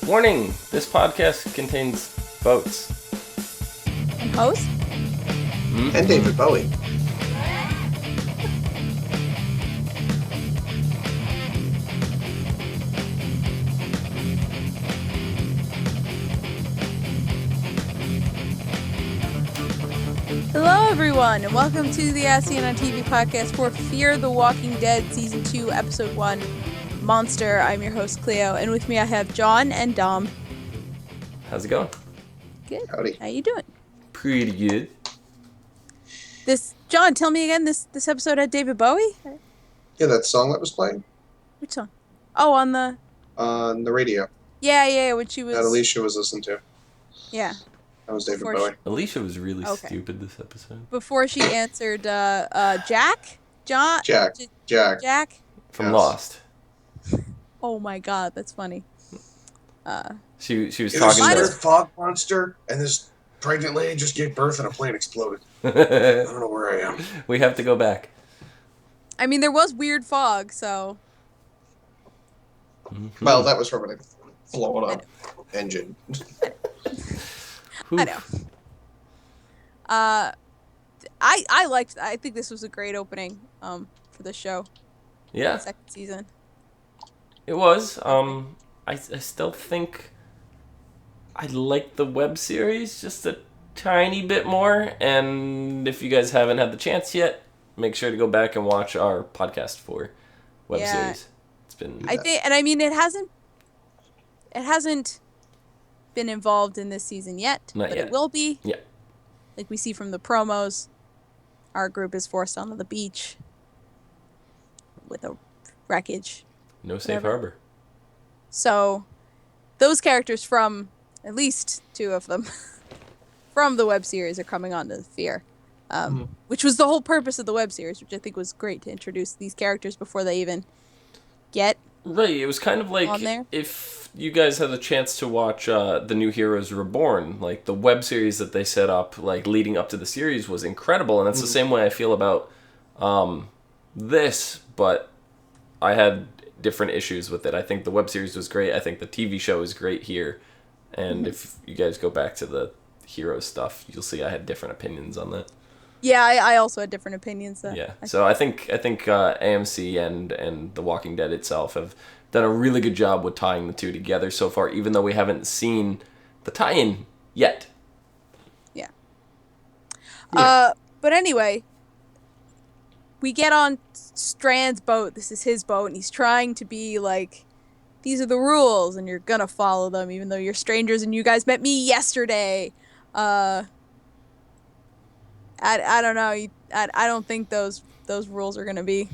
Warning! This podcast contains boats. And host? And David Bowie. Hello, everyone, and welcome to the ASOTV podcast for Fear the Walking Dead Season 2, Episode 1, Monster. I'm your host, Cleo, and with me I have John and Dom. How's it going? Good. Howdy. How you doing? Pretty good. John, tell me again, this episode had David Bowie? Yeah, that song that was playing Which song? Oh, on the radio when she was... that Alicia was listening to. Yeah. That was David Before Bowie. Alicia was really Okay. stupid this episode. Before she answered, Jack? John? Jack. Jack? From Yes. Lost. Oh my god, that's funny. She was Is talking there to a fog monster and this pregnant lady just gave birth and a plane exploded? I don't know where I am. We have to go back. I mean, there was weird fog, so... Well, that was from a blown up engine. I know. I think this was a great opening for the show. Yeah, The second season. it was. I still think I like the web series just a tiny bit more. And if you guys haven't had the chance yet, make sure to go back and watch our podcast for web series. It's been. I think, and I mean, it hasn't been involved in this season yet, Not but yet. it will be. Yeah. Like we see from the promos, our group is forced onto the beach with a wreckage. No safe Whatever. harbor. So, those characters from, at least two of them, from the web series are coming on to Fear. Which was the whole purpose of the web series, which I think was great to introduce these characters before they even get Right, it was kind of like on there. if you guys had the chance to watch The New Heroes Reborn, like the web series that they set up, like leading up to the series was incredible, and that's the same way I feel about this, but I had different issues with it. I think the web series was great, I think the TV show is great here, and if you guys go back to the Heroes stuff, you'll see I had different opinions on that. Yeah, I also had different opinions. Yeah, so I think AMC and The Walking Dead itself have done a really good job with tying the two together so far, even though we haven't seen the tie-in yet. Yeah. Yeah. But anyway, we get on Strand's boat. This is his boat, and he's trying to be like, these are the rules, and you're gonna follow them, even though you're strangers and you guys met me yesterday. I don't know. I don't think those rules are gonna be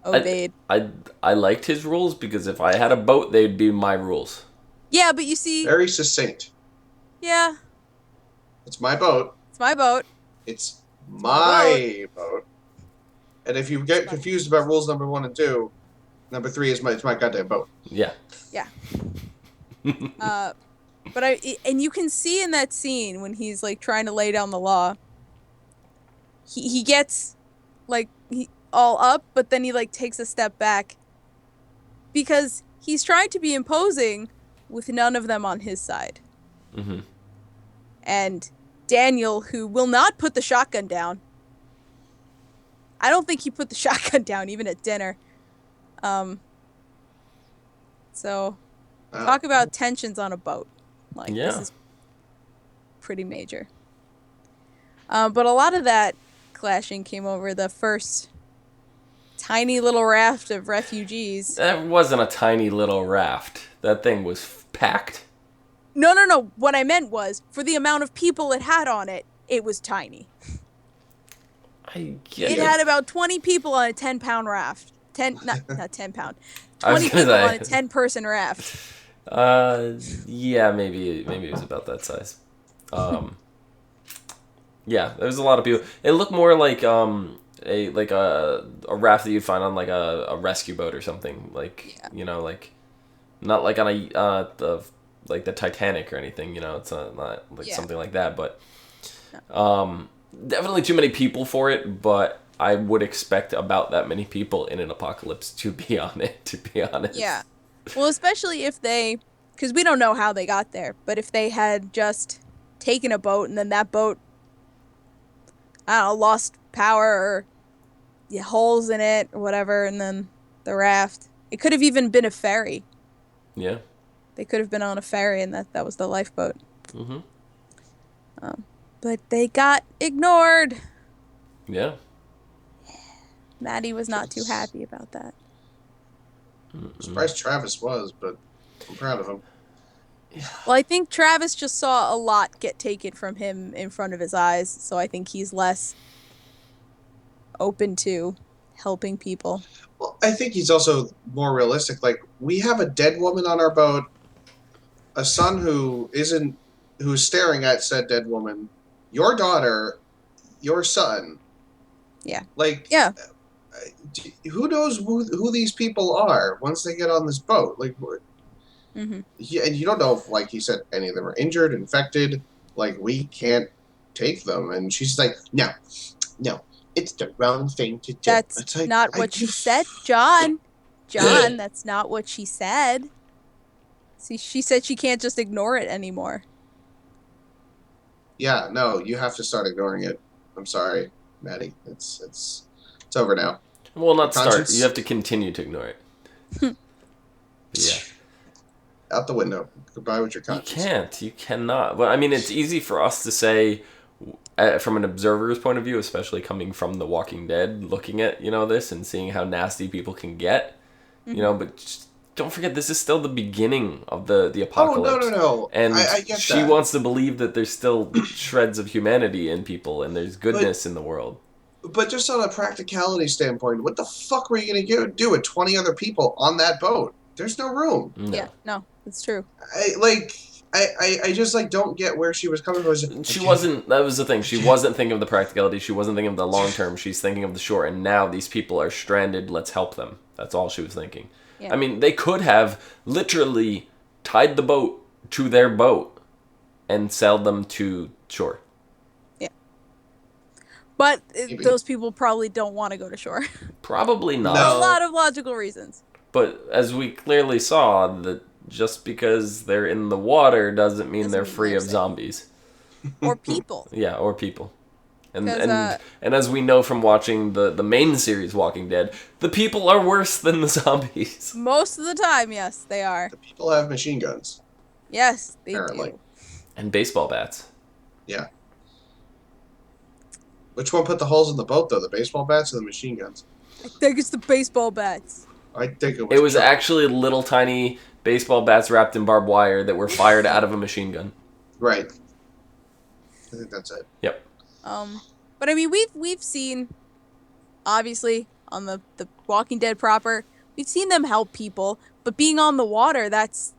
obeyed. I liked his rules because if I had a boat, they'd be my rules. Yeah, but you see, Very succinct. yeah, It's my boat. it's my boat. It's my boat. And if you get confused about rules number 1 and 2, number 3 is it's my goddamn boat. Yeah. Yeah. But and you can see in that scene when he's like trying to lay down the law, he gets like all up, but then he like takes a step back because he's trying to be imposing with none of them on his side. Mm-hmm. And Daniel, who will not put the shotgun down. I don't think he put the shotgun down even at dinner. So talk about tensions on a boat. Like, Yeah. This is pretty major. But a lot of that clashing came over the first tiny little raft of refugees. That wasn't a tiny little raft. That thing was packed. No. What I meant was, for the amount of people it had on it, it was tiny. I get It it. had about 20 people on a 10-pound raft. Not 10 pound. I was 20 gonna people say. on a 10-person raft. Yeah, maybe it was about that size. Yeah, there was a lot of people. It looked more like a raft that you'd find on like a rescue boat or something. Like, Yeah. you know, like not like on the Titanic or anything. You know, it's not like Yeah. something like that. But definitely too many people for it. But I would expect about that many people in an apocalypse to be on it. To be honest. Yeah. Well, especially if they because we don't know how they got there, but if they had just taken a boat and then that boat, I don't know, lost power or holes in it or whatever, and then the raft. It could have even been a ferry. Yeah. They could have been on a ferry, and that was the lifeboat. Mm-hmm. But they got ignored. Yeah. Maddie was not too happy about that. I'm surprised Travis was, but I'm proud of him. Well, I think Travis just saw a lot get taken from him in front of his eyes, so I think he's less open to helping people. Well, I think he's also more realistic. Like, we have a dead woman on our boat, a son who's staring at said dead woman, your daughter, your son. Yeah. Like, yeah. Who knows who these people are once they get on this boat? Like, Mm-hmm. yeah, and you don't know if, like he said, any of them are injured, infected. Like, we can't take them. And she's like, no, it's the wrong thing to do. That's like, not what she said, John. John, that's not what she said. See, she said she can't just ignore it anymore. Yeah, no, you have to start ignoring it. I'm sorry, Maddie. It's over now. Well, not start. You have to continue to ignore it. Yeah. Out the window. Goodbye with your conscience. You can't. You cannot. Well, I mean, it's easy for us to say, from an observer's point of view, especially coming from The Walking Dead, looking at, this and seeing how nasty people can get, but just don't forget, this is still the beginning of the apocalypse. Oh, no. And I get she that. wants to believe that there's still shreds of humanity in people and there's goodness in the world. But just on a practicality standpoint, what the fuck were you going to do with 20 other people on that boat? There's no room. No. Yeah, no, it's true. I just don't get where she was coming from. She wasn't, that was the thing, she wasn't thinking of the practicality, she wasn't thinking of the long term, she's thinking of the short, and now these people are stranded, let's help them. That's all she was thinking. Yeah. I mean, they could have literally tied the boat to their boat and sailed them to shore. Yeah. But those people probably don't want to go to shore. Probably not. No. A lot of logical reasons. But as we clearly saw, that just because they're in the water doesn't mean they're free of zombies. Or people. Yeah, or people. And and as we know from watching the main series Walking Dead, the people are worse than the zombies. Most of the time, yes, they are. The people have machine guns. Yes, they Apparently. do. And baseball bats. Yeah. Which one put the holes in the boat, though? The baseball bats or the machine guns? I think it's the baseball bats. I think It was actually little tiny baseball bats wrapped in barbed wire that were fired out of a machine gun. Right. I think that's it. Yep. But I mean, we've seen, obviously, on the Walking Dead proper, we've seen them help people, but being on the water, that's,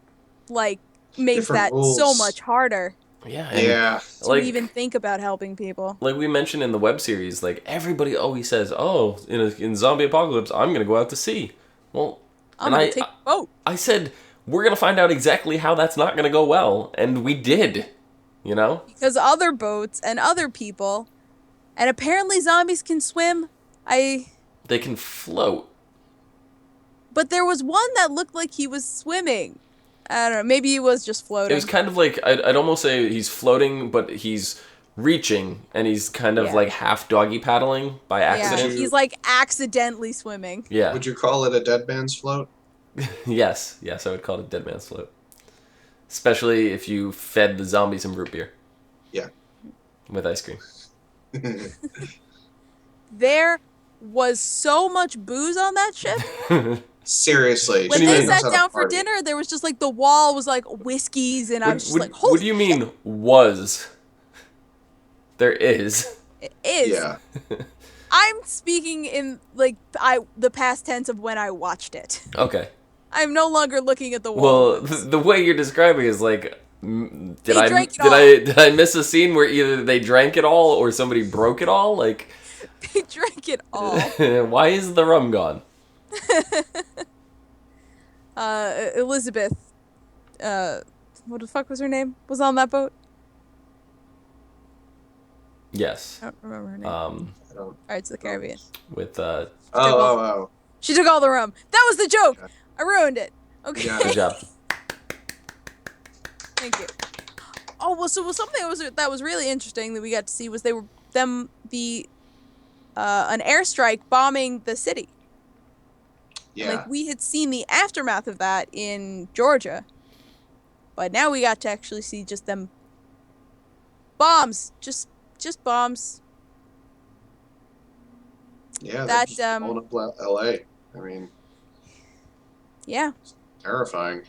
makes Different that rules. so much harder Yeah. Yeah. to even think about helping people. Like we mentioned in the web series, everybody always says, oh, in zombie apocalypse, I'm going to go out to sea. Well, I'm going to take a boat. I said, we're going to find out exactly how that's not going to go well, and we did, Because other boats and other people, and apparently zombies can swim. They can float. But there was one that looked like he was swimming. I don't know, maybe he was just floating. It was kind of like, I'd almost say he's floating, but he's reaching, and he's kind of half doggy paddling by accident. Yeah, he's accidentally swimming. Yeah. Would you call it a dead man's float? Yes, I would call it a dead man's float. Especially if you fed the zombies some root beer. Yeah. With ice cream. There was so much booze on that ship. Seriously. When they sat down for dinner, there was just the wall was whiskeys, and I was just holy what do you mean, was? There is. It is. Yeah. I'm speaking in the past tense of when I watched it. Okay. I'm no longer looking at the wall. Well, the way you're describing is did I miss a scene where either they drank it all or somebody broke it all? They drank it all. Why is the rum gone? Elizabeth, what the fuck was her name? Was on that boat? Yes. I don't remember her name. Pirates of the Caribbean. With She took all the rum. That was the joke. I ruined it. Okay. Yeah. Good job. Thank you. Oh, well, so something that was really interesting that we got to see was an airstrike bombing the city. Yeah. Like, we had seen the aftermath of that in Georgia. But now we got to actually see just them bombs. Just bombs. Yeah, That, just blowing up LA. I mean, yeah. it's terrifying.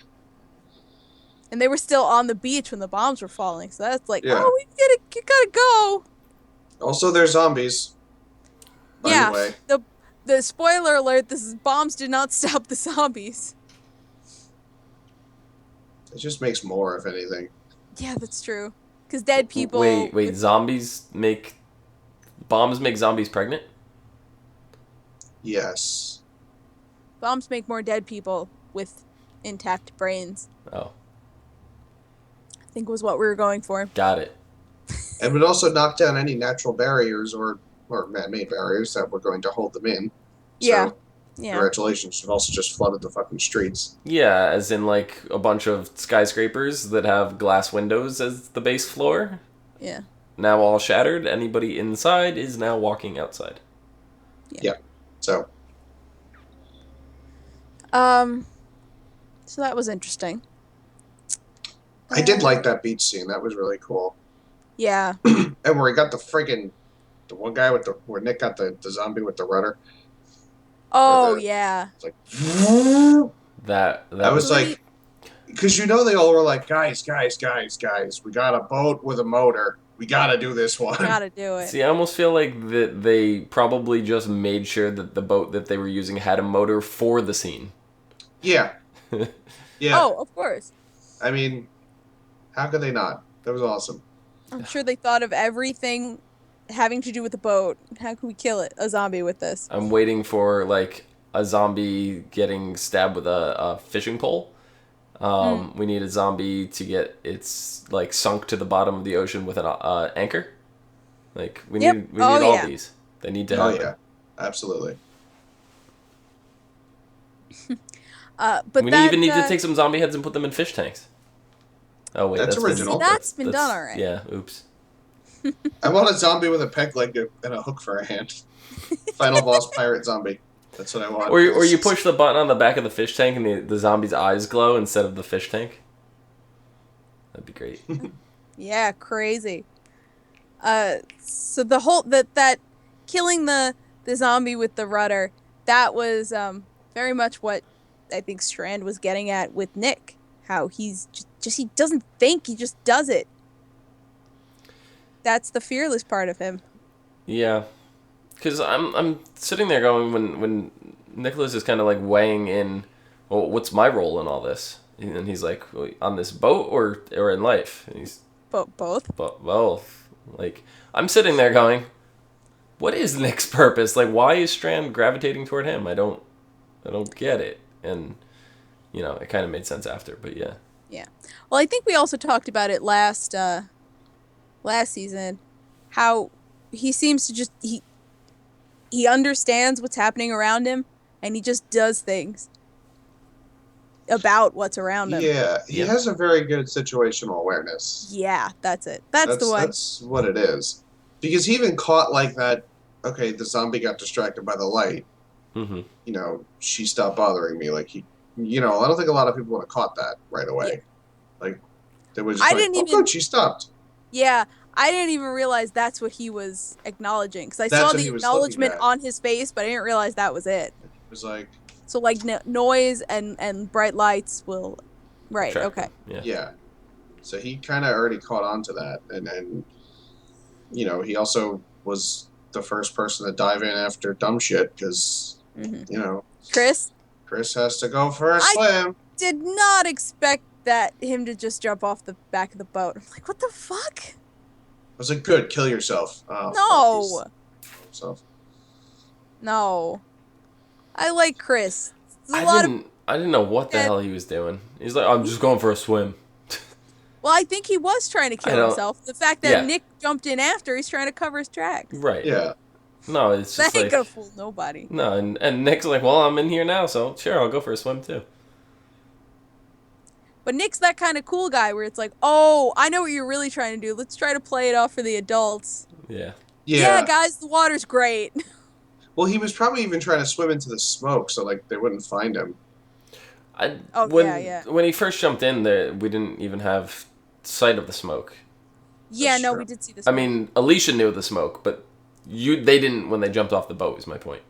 And they were still on the beach when the bombs were falling. So that's like, Yeah. oh, you gotta go. Also, they're zombies. By Yeah. the way. The spoiler alert, bombs did not stop the zombies. It just makes more, if anything. Yeah, that's true. Because dead people... Wait, bombs make zombies pregnant? Yes. Bombs make more dead people with intact brains. Oh. I think was what we were going for. Got it. And would also knock down any natural barriers or man-made barriers that were going to hold them in. Yeah. So, yeah. congratulations. You've also just flooded the fucking streets. Yeah, as in like a bunch of skyscrapers that have glass windows as the base floor. Yeah. Now all shattered. Anybody inside is now walking outside. Yeah. So. So that was interesting. I did like that beach scene. That was really cool. Yeah. And where he got the one guy where Nick got the zombie with the rudder. Oh, yeah. It's like, That was like, because they all were like, guys, we got a boat with a motor. We gotta do this one. Gotta do it. See, I almost feel like that they probably just made sure that the boat that they were using had a motor for the scene. Yeah. Yeah. Oh, of course. I mean, how could they not? That was awesome. I'm sure they thought of everything having to do with the boat. How can we kill a zombie with this? I'm waiting for like a zombie getting stabbed with a fishing pole. We need a zombie to get its like sunk to the bottom of the ocean with an anchor. Like we need all these. They need to happen. Oh yeah, absolutely. But we even need to take some zombie heads and put them in fish tanks. Oh wait, that's original. That's been done already. Yeah, oops. I want a zombie with a peg leg and a hook for a hand. Final boss pirate zombie. That's what I want. Or you push the button on the back of the fish tank and the zombie's eyes glow instead of the fish tank. That'd be great. Yeah, crazy. So the whole that killing the zombie with the rudder, that was very much what I think Strand was getting at with Nick. How he's just he doesn't think, he just does it. That's the fearless part of him. Yeah. Because I'm sitting there going, when Nicholas is kind of like weighing in, well, what's my role in all this? And he's like, on this boat or in life? And he's both. Both. Like, I'm sitting there going, what is Nick's purpose? Like, why is Strand gravitating toward him? I don't get it. And it kind of made sense after, but yeah. Yeah. Well, I think we also talked about it last season, how he seems to just he understands what's happening around him, and he just does things about what's around him. Yeah, he has a very good situational awareness. Yeah, that's it. That's the one. That's what it is. Because he even caught like that, okay, the zombie got distracted by the light. Mm-hmm. She stopped bothering me. Like, I don't think a lot of people would have caught that right away. Yeah. Like, they was just good, she stopped. Yeah, I didn't even realize that's what he was acknowledging. Because I saw the acknowledgement on his face, but I didn't realize that was it. It was like... So, like, noise and bright lights will... Right, okay. Yeah. So he kind of already caught on to that. And he also was the first person to dive in after dumb shit. Because, Chris has to go for a swim. Did not expect him to just jump off the back of the boat. I'm like, what the fuck? I was like, good, kill yourself. Oh, no. I like Chris. I didn't know what the hell he was doing. He's like, I'm just going for a swim. Well, I think he was trying to kill himself. The fact that Nick jumped in after, he's trying to cover his tracks. Right. Yeah. No, it's just that ain't gonna fool nobody. No, and Nick's like, well, I'm in here now, so sure, I'll go for a swim too. But Nick's that kind of cool guy where it's like, oh, I know what you're really trying to do. Let's try to play it off for the adults. Yeah. Yeah, guys, the water's great. Well, he was probably even trying to swim into the smoke so like they wouldn't find him. When he first jumped in there, we didn't even have sight of the smoke. Yeah, That's no, true. we did see the smoke. I mean, Alicia knew the smoke, but they didn't when they jumped off the boat, is my point.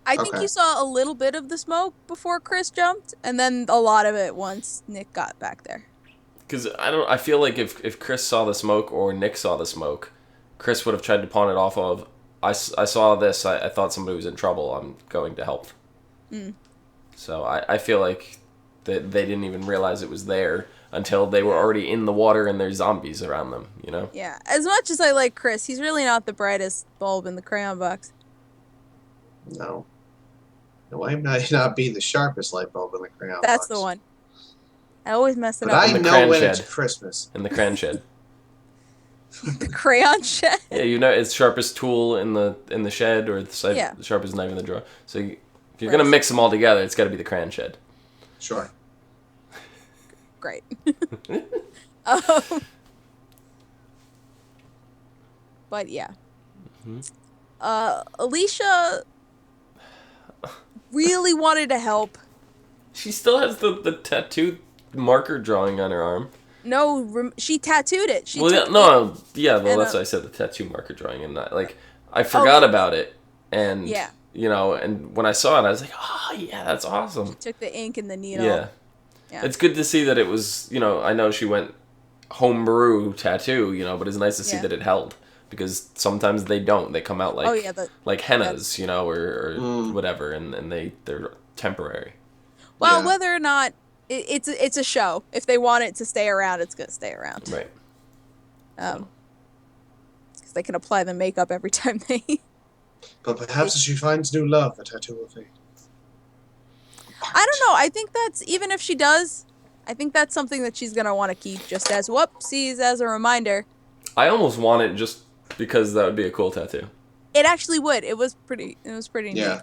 I think you saw a little bit of the smoke before Chris jumped, and then a lot of it once Nick got back there. Because I feel like if Chris saw the smoke or Nick saw the smoke, Chris would have tried to pawn it off of, I saw this, I thought somebody was in trouble, I'm going to help. So I feel like that they didn't even realize it was there until they were already in the water and there's zombies around them, you know? Yeah, as much as I like Chris, he's really not the brightest bulb in the crayon box. No. No, I might not be the sharpest light bulb in the crayon box. That's the one. I always mess it But up. I know when it's Christmas. In the crayon shed. The crayon shed? Yeah, you know, it's sharpest tool in the shed or the Yeah. sharpest knife in the drawer. So if you're going to mix them all together, it's got to be the crayon shed. Sure. Great. But yeah. Alicia really wanted to help. She still has the tattoo marker drawing on her arm. No, she tattooed it. That's why I said the tattoo marker drawing, and I forgot about it, and you know, and when I saw it, I was like, oh yeah, that's awesome. She took the ink and the needle. Yeah, it's good to see that it was. You know, I know she went homebrew tattoo, you know, but it's nice to see that it held. Because sometimes they don't. They come out like like hennas, you know, or whatever, and they're temporary. Well, whether or not it's a show. If they want it to stay around, it's gonna stay around. Right. Because they can apply the makeup every time they. But perhaps as she finds new love, the tattoo will fade. I don't know. I think that's even if she does, I think that's something that she's gonna want to keep just as whoopsies as a reminder. I almost want it just because that would be a cool tattoo. It actually would. It was pretty neat.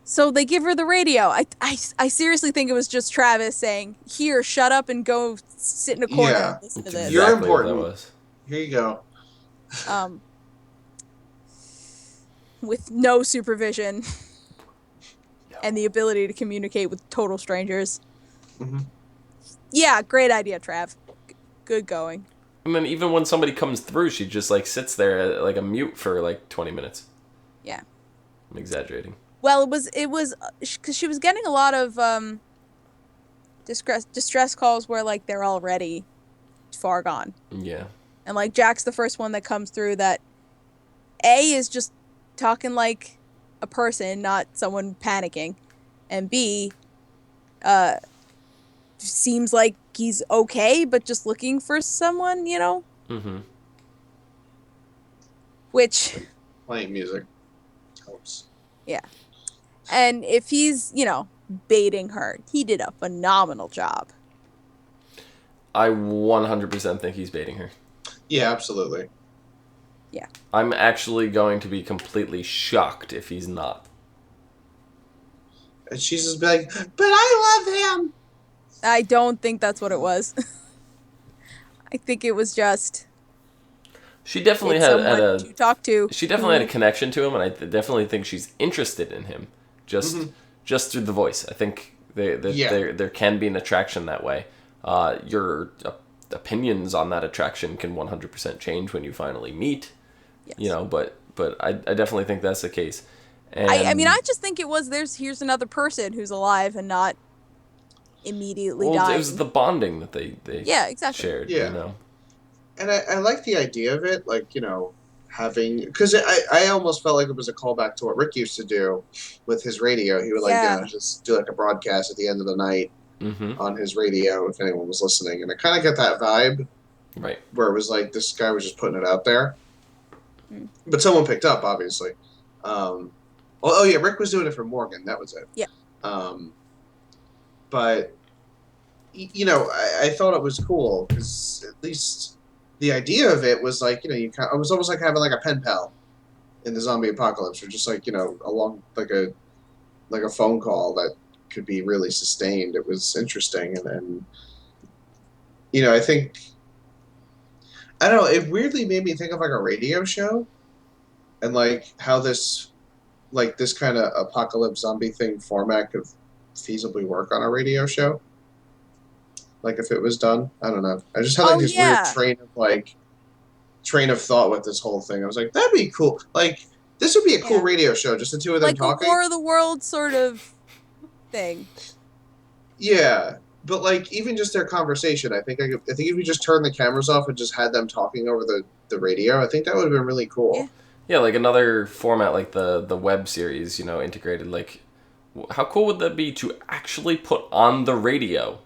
So they give her the radio. I seriously think it was just Travis saying, "Here, shut up and go sit in a corner and listen to this." You're important. What that was. Here you go. With no supervision and the ability to communicate with total strangers. Yeah, great idea, Trav. Good going. And then even when somebody comes through, she just sits there like a mute for 20 minutes. Yeah. I'm exaggerating. Well, it was because she was getting a lot of distress calls where they're already far gone. Yeah. And Jack's the first one that comes through that A is just talking like a person, not someone panicking, and B seems like he's okay, but just looking for someone, you know? Which... Playing music helps. Yeah. And if he's, baiting her, he did a phenomenal job. I 100% think he's baiting her. Yeah, absolutely. Yeah. I'm actually going to be completely shocked if he's not. And she's just like, but I love him! I don't think that's what it was. I think it was just... She definitely had a... to talk to. She definitely had a connection to him, and I definitely think she's interested in him. Just through the voice. I think there can be an attraction that way. Your opinions on that attraction can 100% change when you finally meet. Yes. You know, but I definitely think that's the case. And I just think it was here's another person who's alive and not immediately dying. It was the bonding that they exactly. shared. Yeah. You know? And I like the idea of it, having... Because I almost felt like it was a callback to what Rick used to do with his radio. He would, just do a broadcast at the end of the night on his radio if anyone was listening. And I kind of get that vibe. Right. Where it was this guy was just putting it out there. But someone picked up, obviously. Rick was doing it for Morgan. That was it. Yeah. But, I thought it was cool because at least... The idea of it was it was almost like having a pen pal in the zombie apocalypse, or just along a phone call that could be really sustained. It was interesting, and you know, I think I don't know. It weirdly made me think of like a radio show, and like how this kind of apocalypse zombie thing format could feasibly work on a radio show. Like if it was done, I don't know. I just had like Oh this weird yeah, train of thought with this whole thing. I was like, that'd be cool. Like this would be a cool yeah, radio show, just the two of them like a talking. War of the World sort of thing. Yeah, but like even just their conversation, I think if you just turned the cameras off and just had them talking over the radio, I think that would have been really Yeah. cool. Yeah, like another format like the web series, integrated. Like, how cool would that be to actually put on the radio?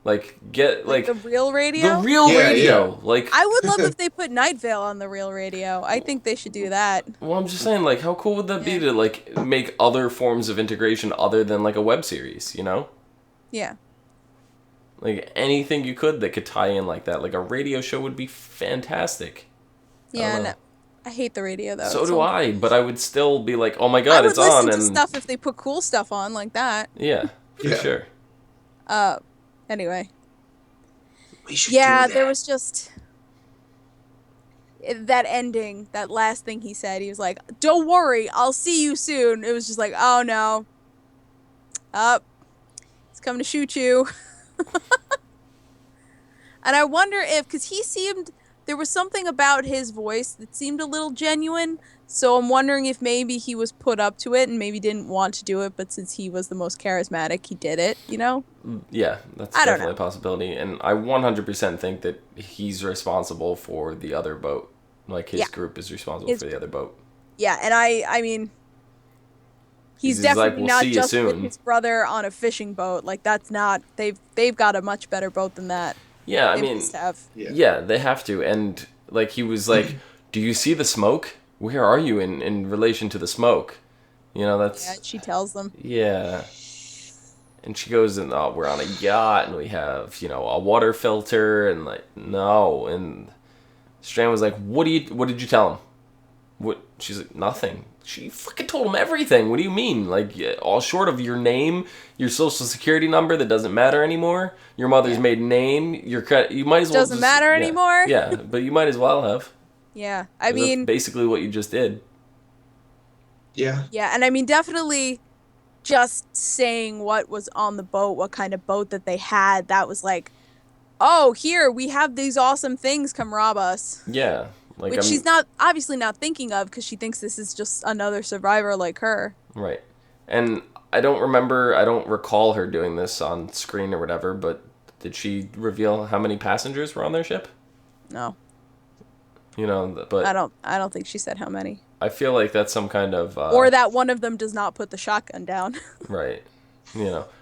Like, get Like the real radio. the real Yeah, radio. yeah. Like, I would love if they put Night Vale on the real radio. I think they should do that. well, I'm just saying, like, how cool would that be Yeah. to like make other forms of integration other than like a web series? Yeah. Like anything you could that could tie in like that. Like a radio show would be fantastic. Yeah, know. no. I hate the radio though. So It's do so- I, but I would still be like, oh my I god, would it's listen on, to and stuff if they put cool stuff on like that. yeah, for Yeah. sure. Anyway. We should Yeah, do that. there was just that ending, that last thing he said. He was like, "Don't worry, I'll see you soon." It was just like, "Oh no. Up. He's coming to shoot you." And I wonder if, because there was something about his voice that seemed a little genuine. So I'm wondering if maybe he was put up to it and maybe didn't want to do it, but since he was the most charismatic, he did it, Yeah, that's I don't definitely a possibility, and I 100% think that he's responsible for the other boat. Like his Yeah. group is responsible for the other boat. Yeah, and I mean, he's He's just like, definitely "We'll not see you just with soon." his brother on a fishing boat. Like that's not they've got a much better boat than that. Yeah, I They mean, must have. yeah, they have to, and like he was like, "Do you see the smoke? Where are you in relation to the smoke?" That's Yeah, she tells them. yeah. And she goes, and we're on a yacht, and we have, a water filter, and like, no. And Strand was like, what did you tell him? What? She's like, nothing. She fucking told him everything. What do you mean? Like, all short of your name, your social security number that doesn't matter anymore, your mother's maiden name, your credit, you might as well Doesn't matter anymore? Yeah, but you might as well have. Yeah, I 'Cause that's mean, basically what you just did. Yeah. yeah, and I mean, definitely just saying what was on the boat, what kind of boat that they had, that was like, oh, here, we have these awesome things, come rob us. Yeah. Like, Which she's obviously not thinking of because she thinks this is just another survivor like her. Right. And I don't recall her doing this on screen or whatever, but did she reveal how many passengers were on their ship? No, But I don't think she said how many. I feel like that's some kind of... Or that one of them does not put the shotgun down. Right.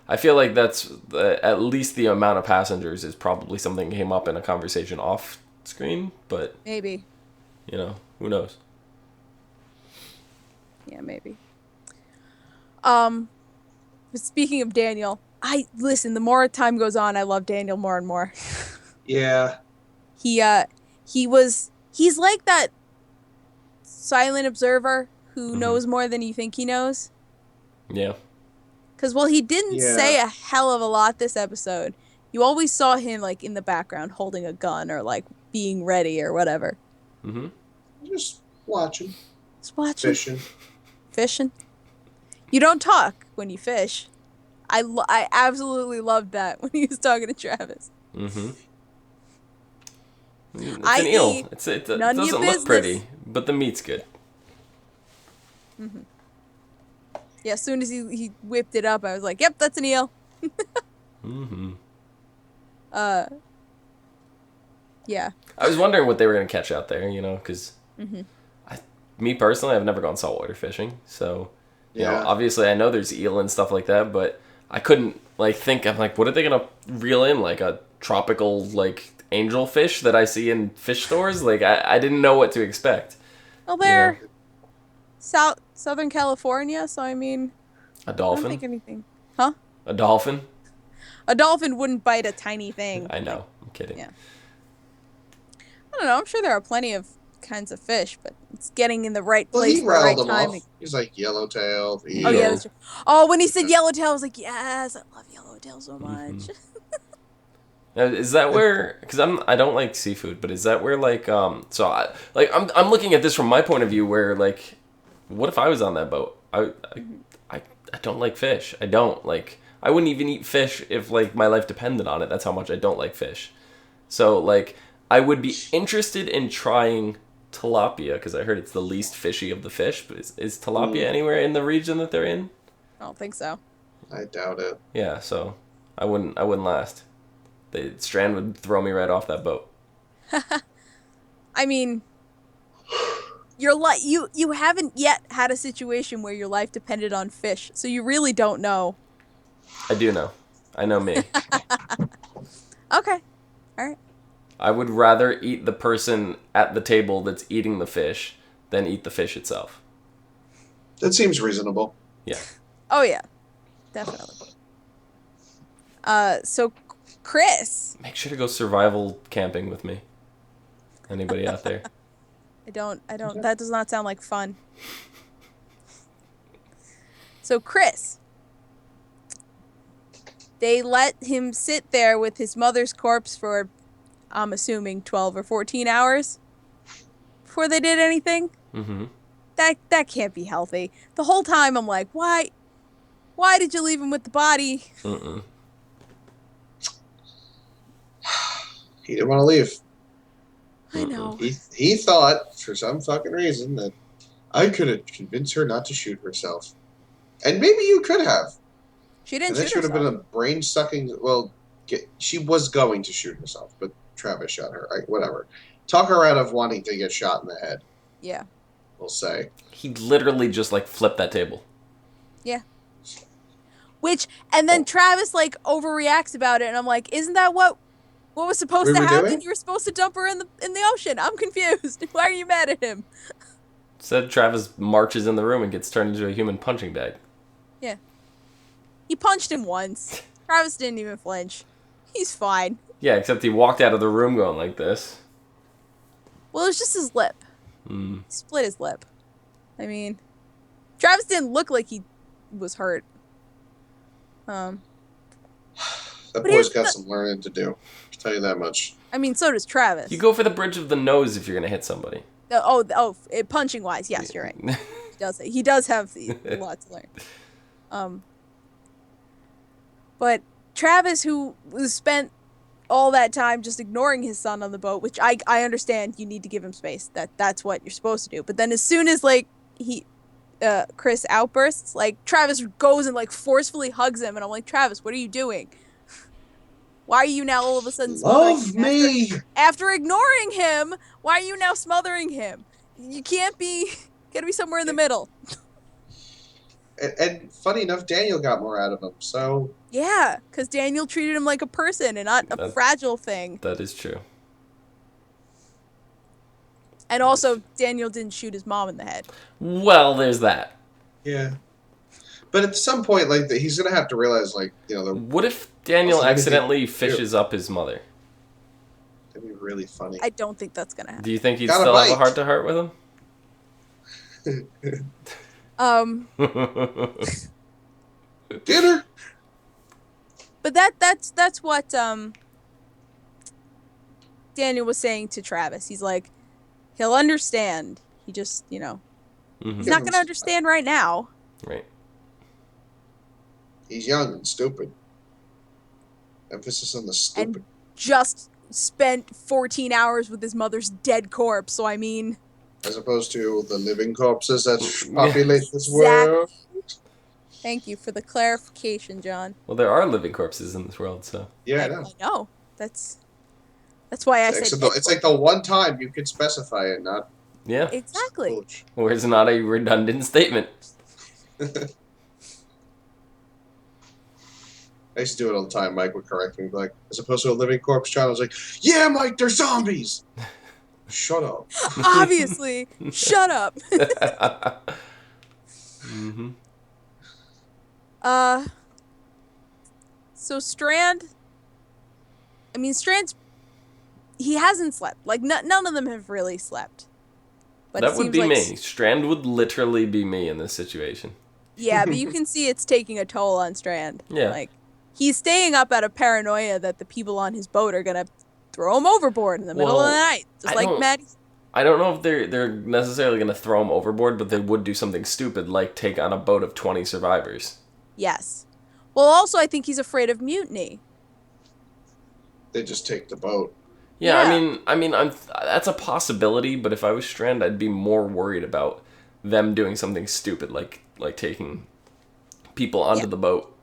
I feel like that's... at least the amount of passengers is probably something that came up in a conversation off screen, but... Maybe. Who knows? Yeah, maybe. But speaking of Daniel, listen, the more time goes on, I love Daniel more and more. Yeah. He's like that silent observer who Mm-hmm. knows more than you think he knows. Yeah. Because while he didn't Yeah. say a hell of a lot this episode, you always saw him like in the background holding a gun or like being ready or whatever. Mm-hmm. Just watching, Just watching. fishing. Fishing. You don't talk when you fish. I absolutely loved that when he was talking to Travis. Mm-hmm. It's I an eel. eat It none of doesn't your look pretty, business. but the meat's good. Yeah, as soon as he whipped it up, I was like, yep, that's an eel. Mm-hmm. Yeah. I was wondering what they were going to catch out there, because me personally, I've never gone saltwater fishing. So, Yeah. obviously I know there's eel and stuff like that, but I couldn't, think, I'm like, what are they going to reel in? Like a tropical, angelfish that I see in fish stores? Like, I didn't know what to expect. Well, they're Southern California, so I mean, A I don't dolphin? think anything. Huh? A dolphin? A dolphin wouldn't bite a tiny thing. I know. I'm kidding. Yeah. I don't know. I'm sure there are plenty of kinds of fish, but It's getting in the right Well, place he at the right rattled him time. off. He's like, Yellowtail. Oh yeah, No. that's true. Oh, when he said Yellowtail, I was like, yes, I love Yellowtail so much. Now, is that where? Because I don't like seafood, but is that where I'm looking at this from my point of view, where like, what if I was on that boat? I don't like fish. I don't like. I wouldn't even eat fish if like my life depended on it. That's how much I don't like fish. So like, I would be interested in trying tilapia because I heard it's the least fishy of the fish. But is tilapia anywhere in the region that they're in? I don't think so. I doubt it. Yeah, so I wouldn't last. The Strand would throw me right off that boat. I mean, you haven't yet had a situation where your life depended on fish, so you really don't know. I do know. I know me. Okay, all right. I would rather eat the person at the table that's eating the fish than eat the fish itself. That seems reasonable. Yeah. Oh yeah, definitely. So Chris, Make sure to go survival camping with me. Anybody out there? I don't. That does not sound like fun. So Chris, they let him sit there with his mother's corpse for, I'm assuming, 12 or 14 hours before they did anything. Mm-hmm. That can't be healthy. The whole time I'm like, why did you leave him with the body? Mm-mm. He didn't want to leave. I know. He thought, for some fucking reason, that I could have convinced her not to shoot herself. And maybe you could have. She didn't And that shoot should have herself. been a brain-sucking... Well, she was going to shoot herself, but Travis shot her. Whatever. Talk her out of wanting to get shot in the head, Yeah. we'll say. He literally just like flipped that table. Yeah. And then Travis like overreacts about it, and I'm like, isn't that what was supposed We to were happen? doing? You were supposed to dump her in the ocean. I'm confused. Why are you mad at him? Said Travis marches in the room and gets turned into a human punching bag. Yeah. He punched him once. Travis didn't even flinch. He's fine. Yeah, except he walked out of the room going like this. Well, it was just his lip. Mm. He split his lip. I mean, Travis didn't look like he was hurt. That But boy's here's got the- some learning to do. I'll tell you that much. I mean, so does Travis. You go for the bridge of the nose if you're gonna hit somebody. Punching wise, yes, you're right. He does have a lot to learn. But Travis, who was spent all that time just ignoring his son on the boat, which I understand, you need to give him space. That's what you're supposed to do. But then as soon as like Chris outbursts, like Travis goes and like forcefully hugs him, and I'm like, Travis, what are you doing? Why are you now all of a sudden Love me! after ignoring him? Why are you now smothering him? You can't be. Gotta be somewhere in the middle. And funny enough, Daniel got more out of him, so... Yeah, because Daniel treated him like a person and not a fragile thing. That is true. And also, Daniel didn't shoot his mom in the head. Well, there's that. Yeah. But at some point, like, he's gonna have to realize, like, What if Daniel Also, accidentally fishes up his mother? that'd be really funny. I don't think that's gonna happen. Do you think he'd Got a still have a bite. heart-to-heart with him? Dinner! But that's what Daniel was saying to Travis. He's like, he'll understand. He just, he's not gonna understand right now. Right. He's young and stupid. Emphasis on the stupid. And just spent 14 hours with his mother's dead corpse. So I mean, As opposed to the living corpses that populate this world. thank you for the clarification, John. Well, there are living corpses in this world, so... Yeah, I I know. know. That's why I said It's like the one time you could specify it, not... Yeah. exactly. Coach. Where it's not a redundant statement. I used to do it all the time. Mike would correct me, like, as opposed to a living corpse child, I was like, yeah, Mike, they're zombies! Shut up. Obviously, shut up. Mm-hmm. So Strand's, he hasn't slept. Like, none of them have really slept. But That it would seems be like me. Strand would literally be me in this situation. yeah, but you can see it's taking a toll on Strand. Yeah. Like he's staying up out of paranoia that the people on his boat are gonna throw him overboard in the middle of the night, just like Maddie. I don't know if they're necessarily going to throw him overboard, but they would do something stupid like take on a boat of 20 survivors. Yes. Well, also I think he's afraid of mutiny. They just take the boat. Yeah, Yeah. I mean, that's a possibility. But if I was Strand, I'd be more worried about them doing something stupid, like taking people onto the boat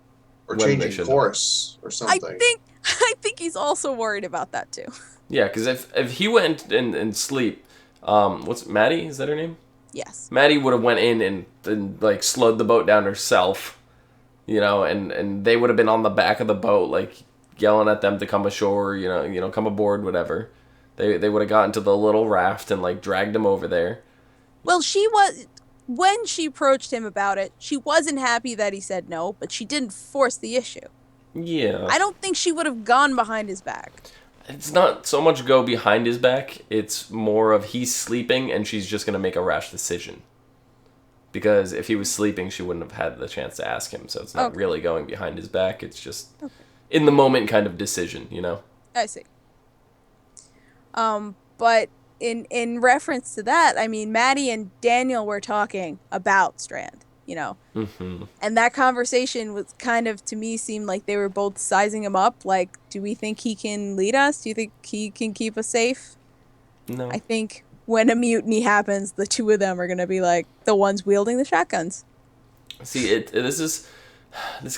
Or when they changing shouldn't. course or something. I think he's also worried about that too. Yeah, because if he went and sleep, what's Maddie? Is that her name? Yes. Maddie would have went in and like slowed the boat down herself, you know, and they would have been on the back of the boat, like yelling at them to come ashore, you know, come aboard, whatever. They would have gotten to the little raft and like dragged him over there. Well, when she approached him about it, she wasn't happy that he said no, but she didn't force the issue. Yeah. I don't think she would have gone behind his back. It's not so much go behind his back, it's more of he's sleeping and she's just going to make a rash decision. Because if he was sleeping, she wouldn't have had the chance to ask him, so it's not really going behind his back, it's just in the moment kind of decision, you know? I see. But in reference to that, I mean, Maddie and Daniel were talking about Strand, you know? Mm-hmm. And that conversation was kind of, to me, seemed like they were both sizing him up. Like, do we think he can lead us? Do you think he can keep us safe? No. I think when a mutiny happens, the two of them are going to be like the ones wielding the shotguns. See, this is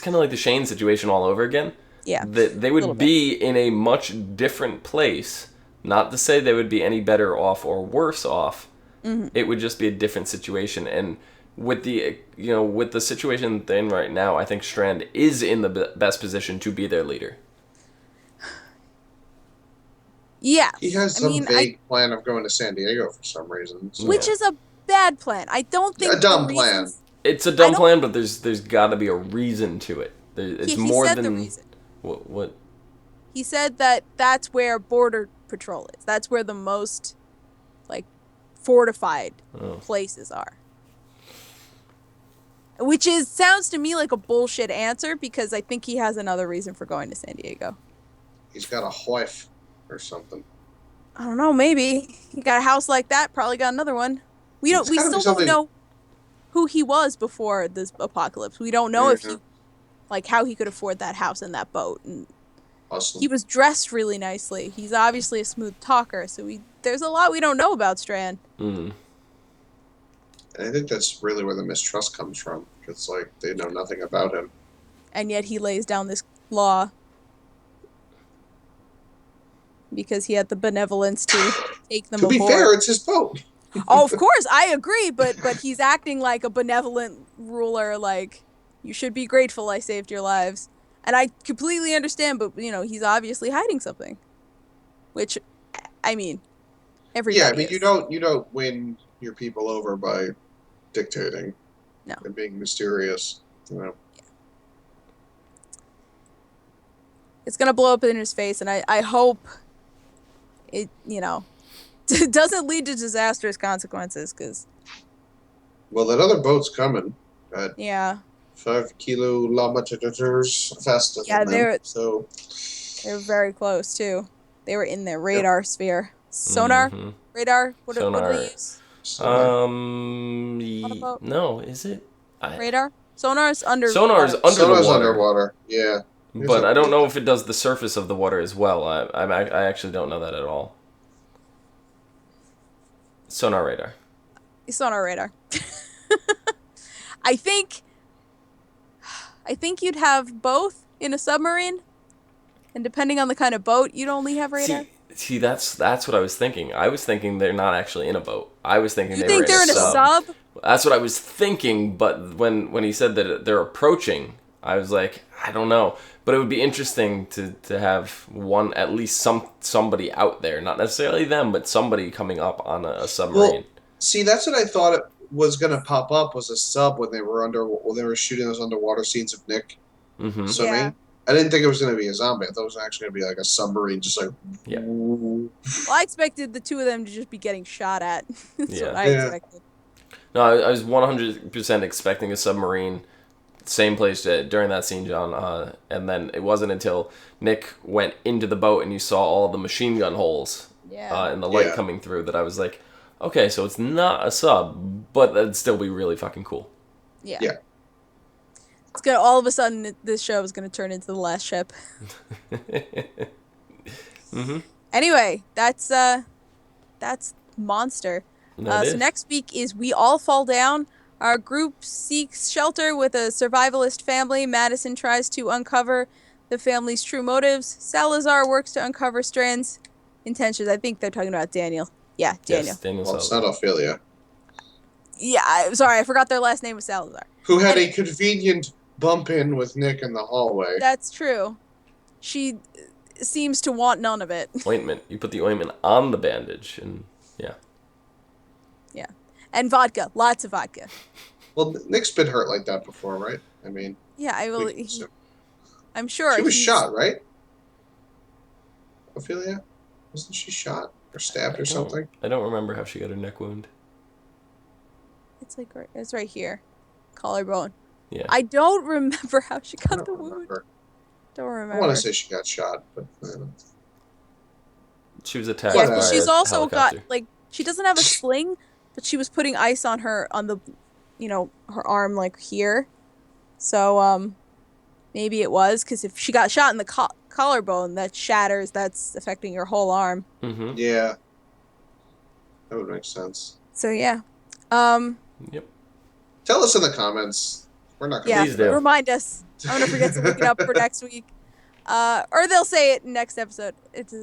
kind of like the Shane situation all over again. Yeah. They would be in a much different place. Not to say they would be any better off or worse off. Mm-hmm. It would just be a different situation. And with the situation they're in right now, I think Strand is in the best position to be their leader. Yeah. He has some vague plan of going to San Diego for some reason. So. Which is a bad plan. I don't think a dumb plan. It's a dumb plan, but there's got to be a reason to it. It's more said than the reason. What? He said that that's where Border Patrol is. That's where the most like fortified places are. Which sounds to me like a bullshit answer because I think he has another reason for going to San Diego. He's got a wife or something. I don't know, maybe. He got a house like that, probably got another one. We still don't know who he was before this apocalypse. We don't know if he how he could afford that house and that boat, and awesome. He was dressed really nicely. He's obviously a smooth talker, so there's a lot we don't know about Strand. Mm-hmm. And I think that's really where the mistrust comes from. It's like they know nothing about him. And yet he lays down this law because he had the benevolence to take them aboard. To be fair, it's his boat. Oh, of course, I agree, but he's acting like a benevolent ruler, like, you should be grateful I saved your lives. And I completely understand, but, you know, he's obviously hiding something. Which, I mean, everybody Yeah, I mean, is. you don't win your people over by dictating. No. And being mysterious, you know. Yeah. It's going to blow up in his face, and I hope it, you know, doesn't lead to disastrous consequences, because... Well, that other boat's coming. Yeah. 5 kilometers faster Yeah, than them, so... They're very close, too. They were in their radar sphere. Sonar? Mm-hmm. Radar? What do Sonar. they use? No, is it? Radar? Sonar's underwater. Sonar's under Sonar's the water. underwater, yeah. But I don't know if it does the surface of the water as well. I actually don't know that at all. Sonar radar. Sonar radar. I think you'd have both in a submarine, and depending on the kind of boat, you'd only have radar. See, that's what I was thinking. I was thinking they're not actually in a boat. I was thinking they're in a sub. That's what I was thinking. But when he said that they're approaching, I was like, I don't know. But it would be interesting to have at least somebody out there, not necessarily them, but somebody coming up on a submarine. Well, see, that's what I thought it was going to pop up, was a sub when they were shooting those underwater scenes of Nick swimming. Yeah. I didn't think it was going to be a zombie. I thought it was actually going to be like a submarine, just like. Yeah. Well, I expected the two of them to just be getting shot at. That's Yeah. what I expected. No, I was 100% expecting a submarine. Same place during that scene, John. And then it wasn't until Nick went into the boat and you saw all the machine gun holes and the light coming through that I was like, okay, so it's not a sub, but that'd still be really fucking cool. Yeah. Yeah. It's gonna all of a sudden this show is gonna turn into The Last Ship. Mm-hmm. Anyway, that's Monster. So next week is We All Fall Down. Our group seeks shelter with a survivalist family. Madison tries to uncover the family's true motives. Salazar works to uncover Strand's intentions. I think they're talking about Daniel. Yeah, Daniel. Yes, Daniel Well, it's Salazar. not Ophelia. Yeah, I'm sorry, I forgot their last name was Salazar. Who had a convenient bump in with Nick in the hallway. That's true. She seems to want none of it. Ointment. You put the ointment on the bandage, and yeah. Yeah. And vodka. Lots of vodka. Well, Nick's been hurt like that before, right? I mean... Yeah, I'm sure. She was shot, right? Ophelia? Wasn't she shot or stabbed or something? I don't remember how she got her neck wound. It's right here. Collarbone. Yeah. I don't remember how she got the wound. Don't remember. I want to say she got shot, but... She was attacked Yeah, by she's a also helicopter. got, she doesn't have a sling, but she was putting ice on her, on the, her arm, here. So, maybe it was, because if she got shot in the collarbone, that shatters, that's affecting her whole arm. Mm-hmm. Yeah. That would make sense. So, yeah. Yep. Tell us in the comments. We're not Yeah, Please do. remind us. I'm gonna forget to look it up for next week. Or they'll say it next episode. It's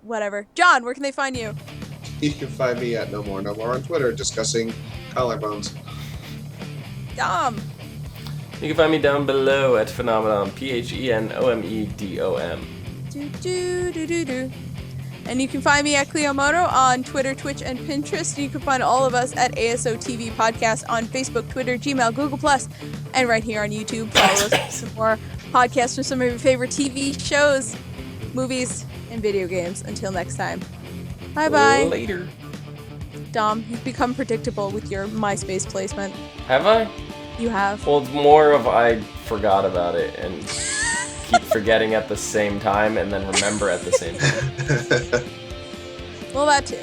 whatever. John, where can they find you? You can find me at No More on Twitter discussing collarbones. Dom. You can find me down below at Phenomenon, PHENOMEDOM. Do. And you can find me at Cleomoto on Twitter, Twitch, and Pinterest. And you can find all of us at ASOTV Podcast on Facebook, Twitter, Gmail, Google+, and right here on YouTube. Follow us for some more podcasts from some of your favorite TV shows, movies, and video games. Until next time. Bye-bye. Later. Dom, you've become predictable with your MySpace placement. Have I? You have. Well, it's more of I forgot about it and keep forgetting at the same time and then remember at the same time. Well, that too.